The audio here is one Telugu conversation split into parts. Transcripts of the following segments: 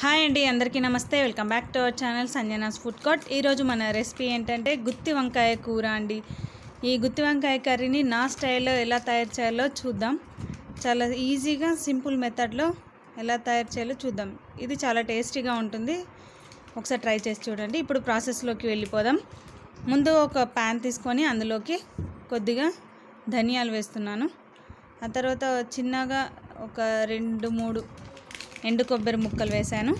హాయ్ అండి, అందరికీ నమస్తే. Welcome back to our channel Sanjana's food court. ఈరోజు మన రెసిపీ ఏంటంటే గుత్తి వంకాయ కూర అండి. ఈ గుత్తి వంకాయ కర్రీని నా స్టైల్లో ఎలా తయారు చేయాలో చూద్దాం. చాలా ఈజీగా సింపుల్ మెథడ్లో ఎలా తయారు చేయాలో చూద్దాం. ఇది చాలా టేస్టీగా ఉంటుంది, ఒకసారి ట్రై చేసి చూడండి. ఇప్పుడు ప్రాసెస్లోకి వెళ్ళిపోదాం. ముందు ఒక ప్యాన్ తీసుకొని అందులోకి కొద్దిగా ధనియాలు వేస్తున్నాను. ఆ తర్వాత చిన్నగా ఒక 2-3 ఎండు కొబ్బరి ముక్కలు వేసాను.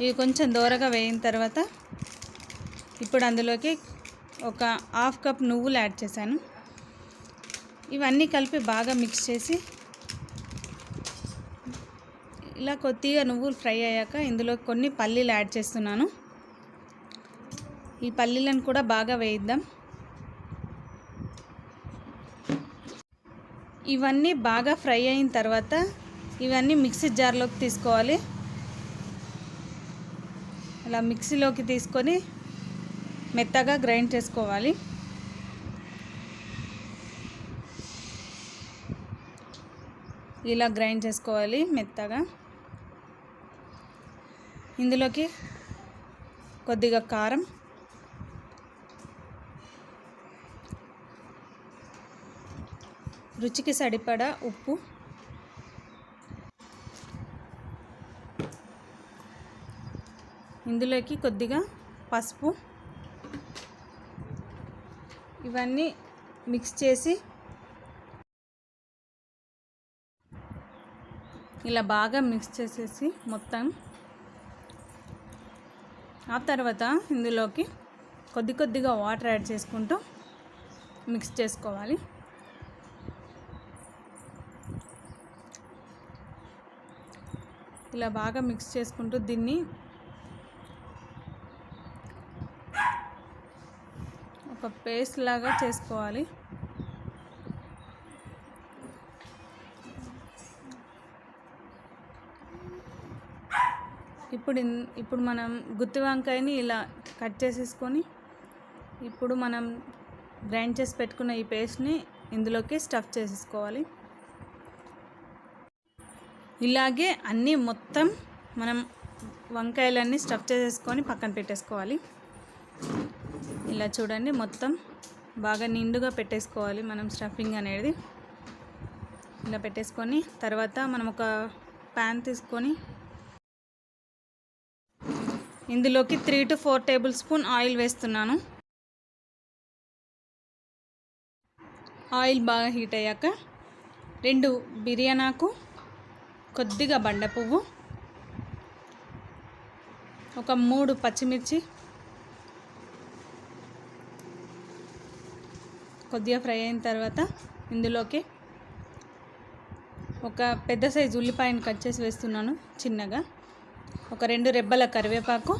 ఇవి కొంచెం దోరగా వేయిన తర్వాత ఇప్పుడు అందులోకి ఒక 1/2 కప్ నువ్వులు యాడ్ చేశాను. ఇవన్నీ కలిపి బాగా మిక్స్ చేసి ఇలా కొద్దిగా నువ్వులు ఫ్రై అయ్యాక ఇందులో కొన్ని పల్లీలు యాడ్ చేస్తున్నాను. ఈ పల్లీలను కూడా బాగా వేయిద్దాం. ఇవన్నీ బాగా ఫ్రై అయిన తర్వాత ఇవన్నీ మిక్సీ జార్లోకి తీసుకోవాలి. అలా మిక్సీలోకి తీసుకొని మెత్తగా గ్రైండ్ చేసుకోవాలి. ఇలా గ్రైండ్ చేసుకోవాలి మెత్తగా. ఇందులోకి కొద్దిగా కారం, రుచికి సరిపడా ఉప్పు, ఇందులోకి కొద్దిగా పసుపు, ఇవన్నీ మిక్స్ చేసి ఇలా బాగా మిక్స్ చేసేసి మొత్తం. ఆ తర్వాత ఇందులోకి కొద్దిగా వాటర్ యాడ్ చేసుకుంటూ మిక్స్ చేసుకోవాలి. ఇలా బాగా మిక్స్ చేసుకుంటూ దీన్ని ఒక పేస్ట్ లాగా చేసుకోవాలి. ఇప్పుడు మనం గుత్తి వంకాయని ఇలా కట్ చేసేసుకొని ఇప్పుడు మనం గ్రైండ్ చేసి పెట్టుకున్న ఈ పేస్ట్ని ఇందులోకి స్టఫ్ చేసేసుకోవాలి. ఇలాగే అన్నీ మొత్తం మనం వంకాయలన్నీ స్టఫ్ చేసేసుకొని పక్కన పెట్టేసుకోవాలి. ఇలా చూడండి, మొత్తం బాగా నిండుగా పెట్టేసుకోవాలి మనం స్టఫింగ్ అనేది. ఇలా పెట్టేసుకొని తర్వాత మనం ఒక ప్యాన్ తీసుకొని ఇందులోకి 3 to 4 టేబుల్ స్పూన్ ఆయిల్ వేస్తున్నాను. ఆయిల్ బాగా హీట్ అయ్యాక 2 బిర్యానాకు, కొద్దిగా బండ పువ్వు, ఒక 3 పచ్చిమిర్చి కొద్దిగా ఫ్రై అయిన తర్వాత ఇందులోకి ఒక పెద్ద సైజు ఉల్లిపాయను కట్ చేసి వేస్తున్నాను చిన్నగా, ఒక 2 రెబ్బల కరివేపాకు.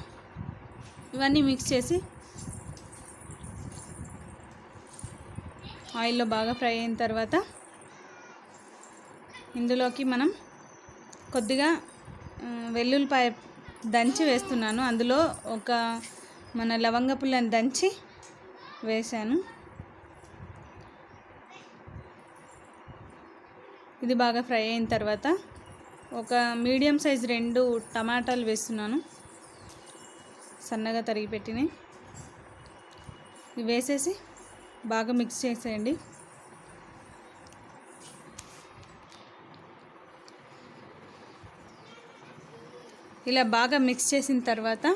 ఇవన్నీ మిక్స్ చేసి ఆయిల్లో బాగా ఫ్రై అయిన తర్వాత ఇందులోకి మనం కొద్దిగా వెల్లుల్లిపాయ దంచి వేస్తున్నాను. అందులో ఒక మన లవంగ పుల్లని దంచి వేసాను. ఇది బాగా ఫ్రై అయిన తర్వాత ఒక మీడియం సైజ్ 2 టమాటాలు వేస్తున్నాను, సన్నగా తరిగి పెట్టినవి. ఇవి వేసేసి బాగా మిక్స్ చేసేయండి. ఇలా బాగా మిక్స్ చేసిన తర్వాత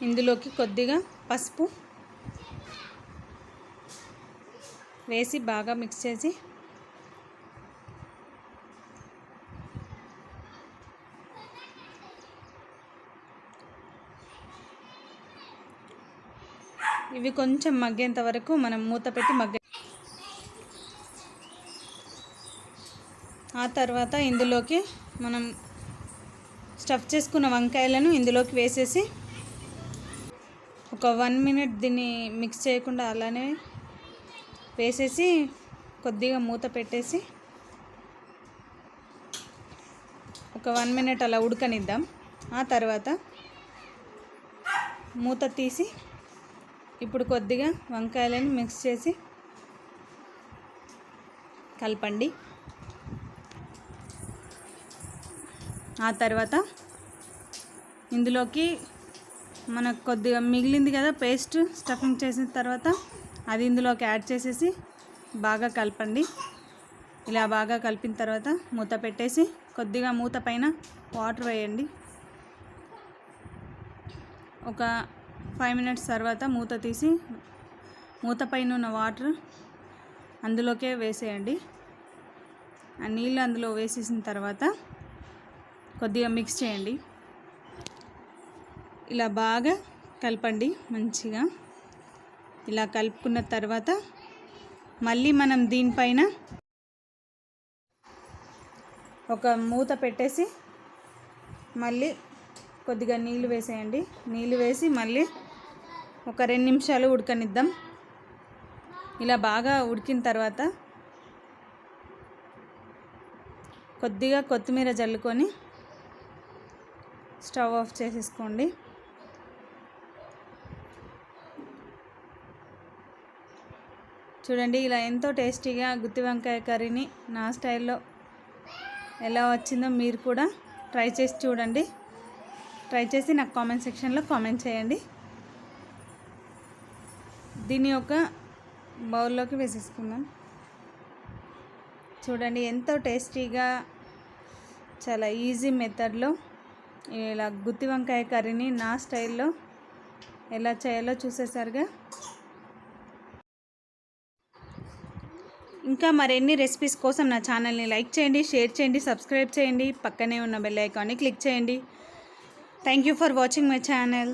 ఇందులోకి కొద్దిగా పసుపు వేసి బాగా మిక్స్ చేసి ఇవి కొంచెం మగ్గేంత వరకు మనం మూత పెట్టి ఆ తర్వాత ఇందులోకి మనం స్టఫ్ చేసుకున్న వంకాయలను ఇందులోకి వేసేసి ఒక 1 minute దీన్ని మిక్స్ చేయకుండా అలానే వేసేసి కొద్దిగా మూత పెట్టేసి ఒక 1 minute అలా ఉడకనిద్దాం. ఆ తర్వాత మూత తీసి ఇప్పుడు కొద్దిగా వంకాయలను మిక్స్ చేసి కలపండి. ఆ తర్వాత ఇందులోకి మనకు కొద్దిగా మిగిలింది కదా పేస్ట్ స్టఫింగ్ చేసిన తర్వాత అది ఇందులోకి యాడ్ చేసేసి బాగా కలపండి. ఇలా బాగా కలిపిన తర్వాత మూత పెట్టేసి కొద్దిగా మూత పైన వాటర్ వేయండి. ఒక 5 మినిట్స్ తర్వాత మూత తీసి మూత పైన ఉన్న వాటర్ అందులోకే వేసేయండి. ఆ నీళ్ళు అందులో వేసేసిన తర్వాత కొద్దిగా మిక్స్ చేయండి. ఇలా బాగా కలపండి మంచిగా. ఇలా కలుపుకున్న తర్వాత మళ్ళీ మనం దీనిపైన ఒక మూత పెట్టేసి మళ్ళీ కొద్దిగా నీళ్ళు వేసేయండి. నీళ్ళు వేసి మళ్ళీ ఒక 2 నిమిషాలు ఉడకనిద్దాం. ఇలా బాగా ఉడికిన తర్వాత కొద్దిగా కొత్తిమీర జల్లుకొని స్టవ్ ఆఫ్ చేసేసుకోండి. చూడండి, ఇలా ఎంతో టేస్టీగా గుత్తి వంకాయ కర్రీని నా స్టైల్లో ఎలా వచ్చిందో మీరు కూడా ట్రై చేసి చూడండి. ట్రై చేసి నాకు కామెంట్ సెక్షన్లో కామెంట్ చేయండి. దీన్ని ఒక బౌల్లోకి వేసేసుకుందాం. చూడండి, ఎంతో టేస్టీగా చాలా ఈజీ మెథడ్లో ఇలా గుత్తి వంకాయ కర్రీని నా స్టైల్లో ఎలా చేయాలో చూసేసారుగా. ఇంకా మరిన్ని రెసిపీస్ కోసం నా ఛానల్ని లైక్ చేయండి, షేర్ చేయండి, సబ్స్క్రైబ్ చేయండి. పక్కనే ఉన్న బెల్ ఐకాన్ని క్లిక్ చేయండి. Thank you for watching my channel.